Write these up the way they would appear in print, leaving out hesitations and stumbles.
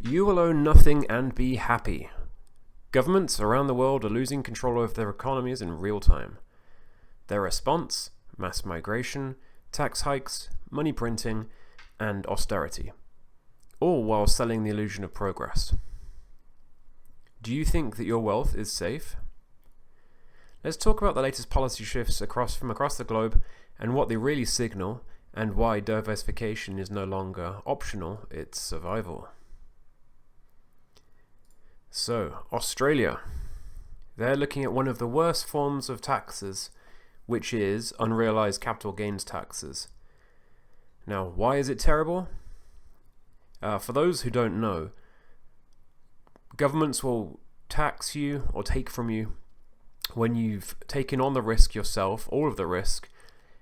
You will own nothing and be happy. Governments around the world are losing control over their economies in real time. Their response? Mass migration, tax hikes, money printing, and austerity. All while selling the illusion of progress. Do you think that your wealth is safe? Let's talk about the latest policy shifts from across the globe and what they really signal, and why diversification is no longer optional, it's survival. So, Australia. They're looking at one of the worst forms of taxes, which is unrealized capital gains taxes. Now, why is it terrible? For those who don't know, governments will tax you or take from you when you've taken on the risk yourself, all of the risk,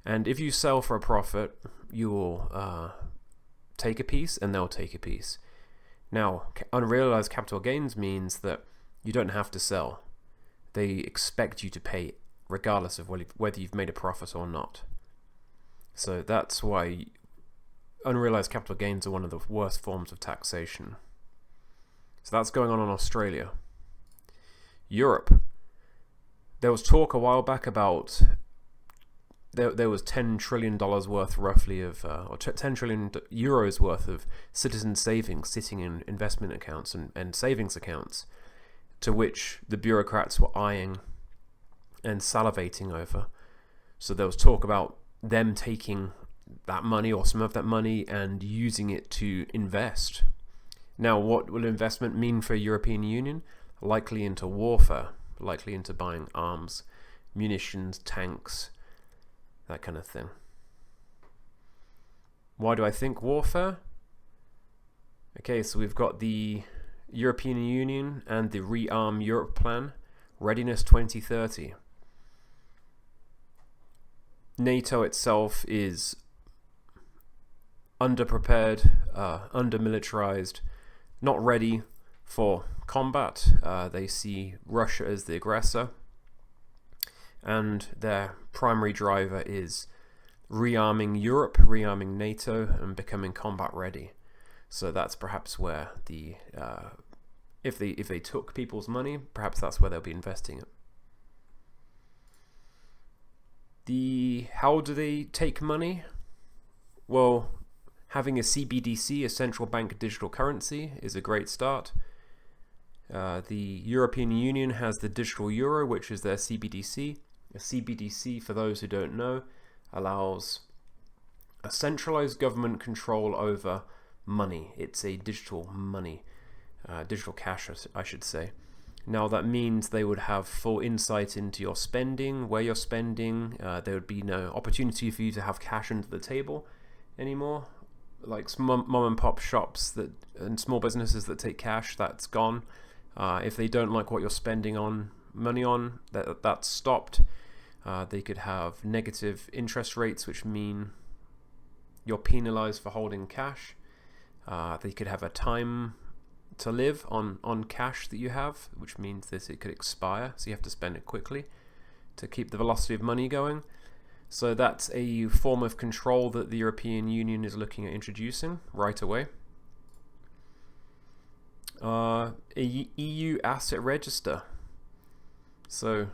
and if you sell for a profit, you will take a piece and they'll take a piece. Now, unrealized capital gains means that you don't have to sell. They expect you to pay regardless of whether you've made a profit or not. So that's why unrealized capital gains are one of the worst forms of taxation. So that's going on in Australia. Europe. There was talk a while back about there was $10 trillion worth roughly of, or 10 trillion euros worth of citizen savings sitting in investment accounts and savings accounts, to which the bureaucrats were eyeing and salivating over. So there was talk about them taking that money or some of that money and using it to invest. Now, what will investment mean for European Union? Likely into warfare, likely into buying arms, munitions, tanks, that kind of thing. Why do I think warfare? Okay, so we've got the European Union and the Rearm Europe plan, Readiness 2030. NATO itself is underprepared, under-militarized, not ready for combat. They see Russia as the aggressor, and their primary driver is rearming Europe, rearming NATO, and becoming combat ready. So that's perhaps where the if they took people's money, perhaps that's where they'll be investing it. How do they take money? Well, having a CBDC, a central bank digital currency, is a great start. The European Union has the digital euro, which is their CBDC. A CBDC, for those who don't know, allows a centralized government control over money. It's a digital money, digital cash, I should say. Now, that means they would have full insight into your spending, where you're spending. There would be no opportunity for you to have cash under the table anymore. Like mom and pop shops and small businesses that take cash, that's gone. If they don't like what you're spending money on, that's stopped. They could have negative interest rates, which mean you're penalized for holding cash. They could have a time to live on cash that you have, which means it could expire, so you have to spend it quickly to keep the velocity of money going. So that's a form of control that the European Union is looking at introducing right away. A EU asset register. So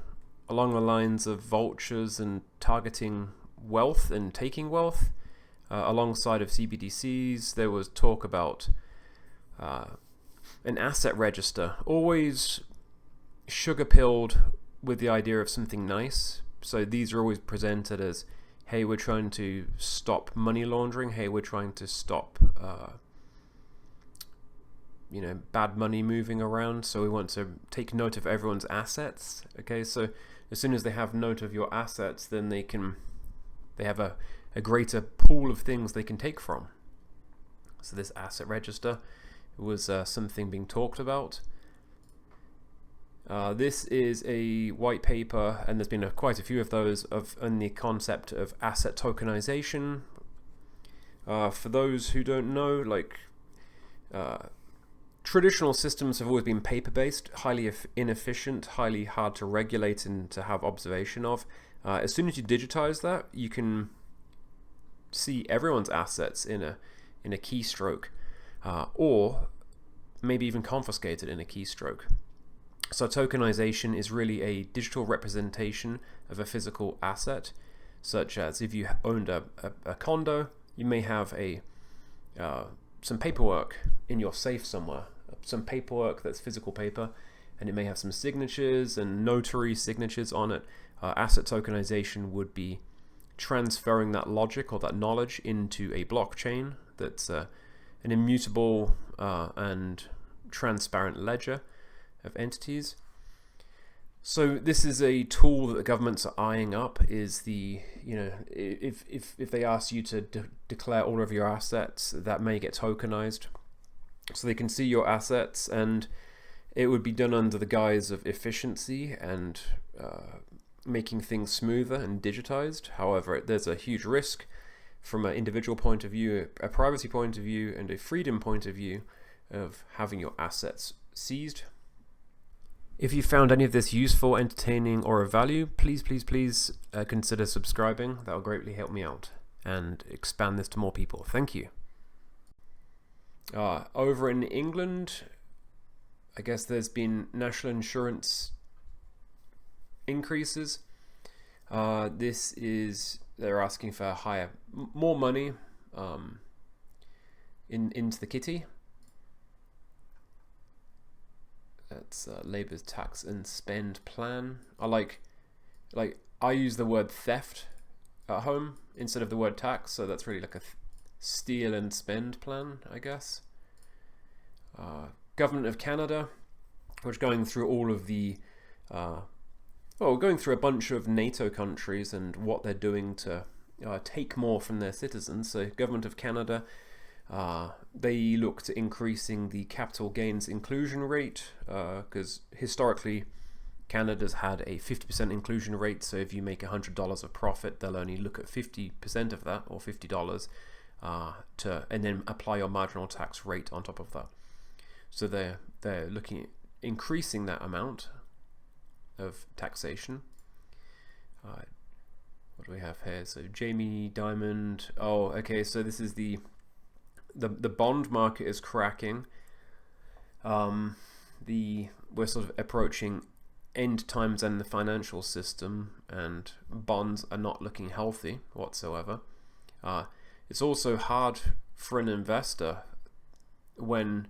along the lines of vultures and targeting wealth and taking wealth, alongside of CBDCs, there was talk about an asset register, always sugar-pilled with the idea of something nice. So these are always presented as, hey, we're trying to stop money laundering, hey, we're trying to stop bad money moving around, so we want to take note of everyone's assets. Okay, so as soon as they have note of your assets, then they have a greater pool of things they can take from. So this asset register was something being talked about. This is a white paper, and there's been quite a few of those on the concept of asset tokenization. For those who don't know, traditional systems have always been paper-based, highly inefficient, highly hard to regulate and to have observation of. As soon as you digitize that, you can see everyone's assets in a keystroke, or maybe even confiscated in a keystroke. So tokenization is really a digital representation of a physical asset, such as if you owned a condo, you may have some paperwork in your safe somewhere, some paperwork that's physical paper, and it may have some signatures and notary signatures on it. Asset tokenization would be transferring that logic or that knowledge into a blockchain that's an immutable and transparent ledger of entities. So this is a tool that the governments are eyeing up. Is the, if they ask you to declare all of your assets, that may get tokenized, so they can see your assets, and it would be done under the guise of efficiency and making things smoother and digitized. However, there's a huge risk from an individual point of view, a privacy point of view, and a freedom point of view of having your assets seized. If you found any of this useful, entertaining, or of value, please consider subscribing. That will greatly help me out and expand this to more people. Thank you. Over in England, I guess there's been national insurance increases. They're asking for more money into the kitty. That's Labour's tax and spend plan. I use the word theft at home instead of the word tax, so that's really like a steal and spend plan, I guess. Government of Canada, which going through all of the going through a bunch of NATO countries and what they're doing to take more from their citizens. So Government of Canada, they look to increasing the capital gains inclusion rate, because historically Canada's had a 50% inclusion rate. So if you make $100 of profit, they'll only look at 50% of that, or $50, and then apply your marginal tax rate on top of that. So they're looking at increasing that amount of taxation. What do we have here? So Jamie Dimon. Oh, okay. So this is the bond market is cracking. We're sort of approaching end times in the financial system, and bonds are not looking healthy whatsoever. It's also hard for an investor when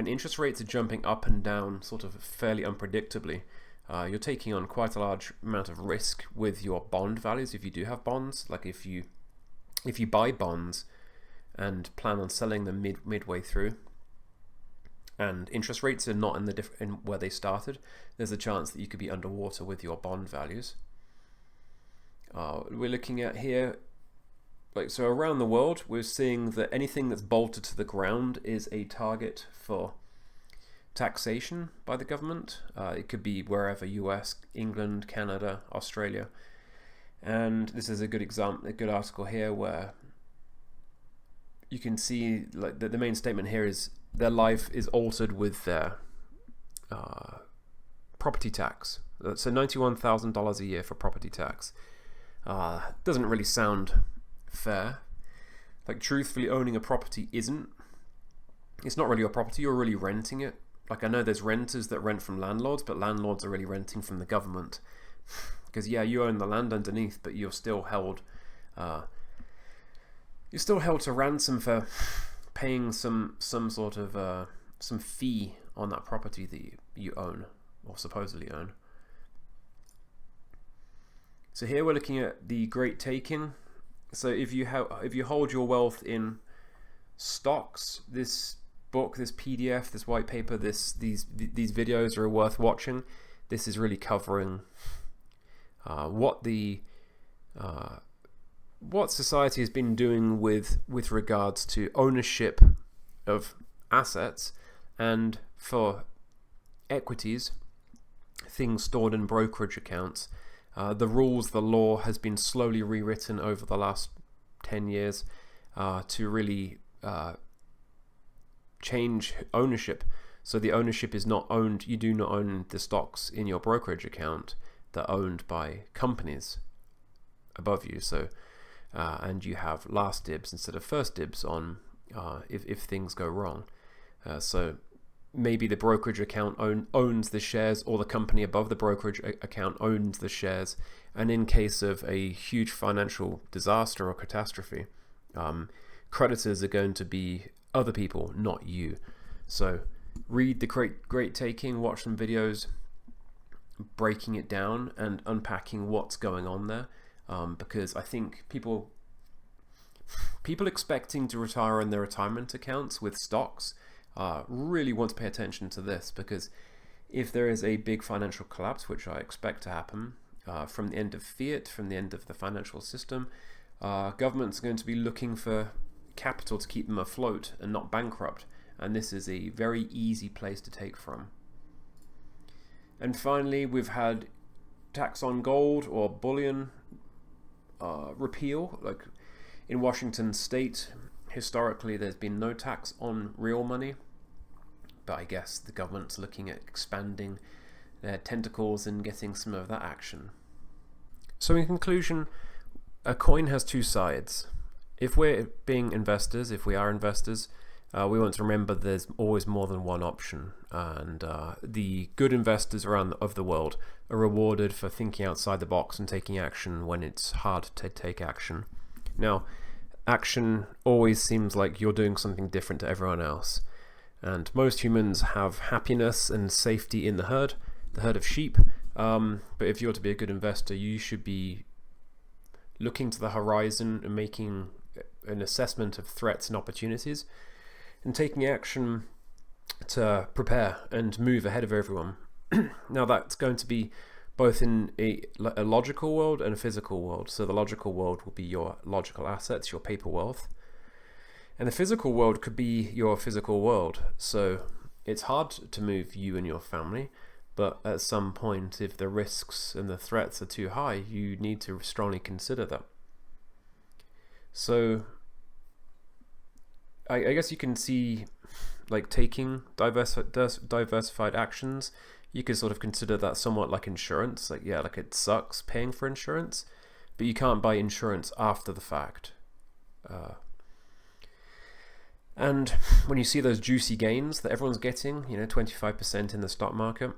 interest rates are jumping up and down sort of fairly unpredictably. You're taking on quite a large amount of risk with your bond values if you do have bonds. Like if you buy bonds and plan on selling them midway through, and interest rates are not in where they started, there's a chance that you could be underwater with your bond values. We're looking at here, so around the world, we're seeing that anything that's bolted to the ground is a target for taxation by the government. It could be wherever: US, England, Canada, Australia. And this is a good example, a good article here, where you can see the main statement here is their life is altered with their property tax. So $91,000 a year for property tax. Doesn't really sound fair. Truthfully, owning a property it's not really your property, you're really renting it. I know there's renters that rent from landlords, but landlords are really renting from the government. Because you own the land underneath, but you're still held to ransom for paying some sort of some fee on that property that you own, or supposedly own. So here we're looking at the Great Taking. So if you hold your wealth in stocks, this book, this PDF, this white paper, these videos are worth watching. This is really covering what society has been doing with regards to ownership of assets, and for equities, things stored in brokerage accounts. The law has been slowly rewritten over the last 10 years to really change ownership. So the ownership is not owned, you do not own the stocks in your brokerage account. They're owned by companies above you. So and you have last dibs instead of first dibs on if things go wrong. So maybe the brokerage account owns the shares, or the company above the brokerage account owns the shares. And in case of a huge financial disaster or catastrophe, creditors are going to be other people, not you. So read The Great Taking, watch some videos breaking it down and unpacking what's going on there, because I think people expecting to retire on their retirement accounts with stocks really want to pay attention to this, because if there is a big financial collapse, which I expect to happen from the end of fiat, from the end of the financial system, governments are going to be looking for capital to keep them afloat and not bankrupt, and this is a very easy place to take from. And finally, we've had tax on gold or bullion repeal. Like in Washington state, historically there's been no tax on real money, but I guess the government's looking at expanding their tentacles and getting some of that action. So in conclusion, a coin has two sides. If we're being investors, if we are investors, we want to remember there's always more than one option, and the good investors of the world are rewarded for thinking outside the box and taking action when it's hard to take action. Now, action always seems like you're doing something different to everyone else, and most humans have happiness and safety in the herd of sheep, but if you're to be a good investor, you should be looking to the horizon and making an assessment of threats and opportunities, and taking action to prepare and move ahead of everyone. Now that's going to be both in a logical world and a physical world. So the logical world will be your logical assets, your paper wealth, and the physical world could be your physical world. So it's hard to move you and your family, but at some point, if the risks and the threats are too high, you need to strongly consider that. So I guess you can see, like, taking diversified actions, you could sort of consider that somewhat like insurance. Like, yeah, like it sucks paying for insurance, but you can't buy insurance after the fact. And when you see those juicy gains that everyone's getting, 25% in the stock market,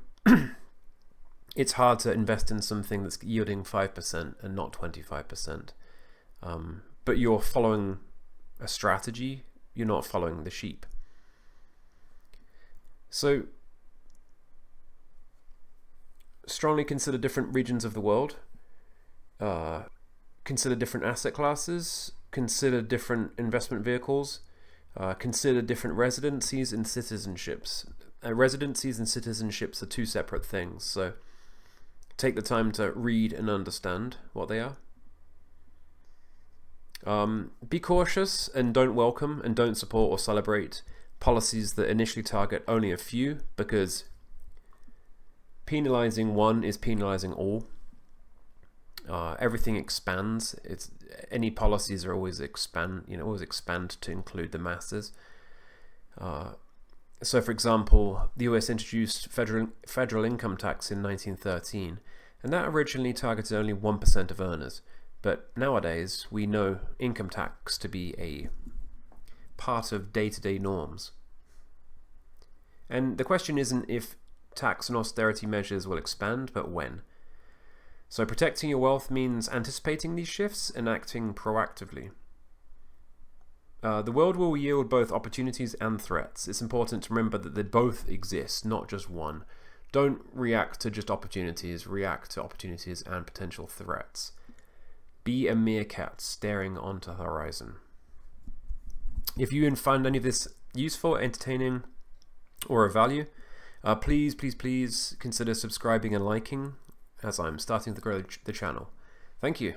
it's hard to invest in something that's yielding 5% and not 25%. But you're following a strategy, you're not following the sheep. So strongly consider different regions of the world, consider different asset classes, consider different investment vehicles, consider different residencies and citizenships. Residencies and citizenships are two separate things, so take the time to read and understand what they are. Be cautious and don't welcome and don't support or celebrate policies that initially target only a few, because penalizing one is penalizing all. Everything expands. Any policies are always expand to include the masses. So, for example, the US introduced federal income tax in 1913, and that originally targeted only 1% of earners. But nowadays, we know income tax to be a part of day-to-day norms. And the question isn't if tax and austerity measures will expand, but when. So protecting your wealth means anticipating these shifts and acting proactively. The world will yield both opportunities and threats. It's important to remember that they both exist, not just one. Don't react to just opportunities, react to opportunities and potential threats. Be a meerkat staring onto the horizon. If you find any of this useful, entertaining, or of value, please consider subscribing and liking, as I'm starting to grow the channel. Thank you.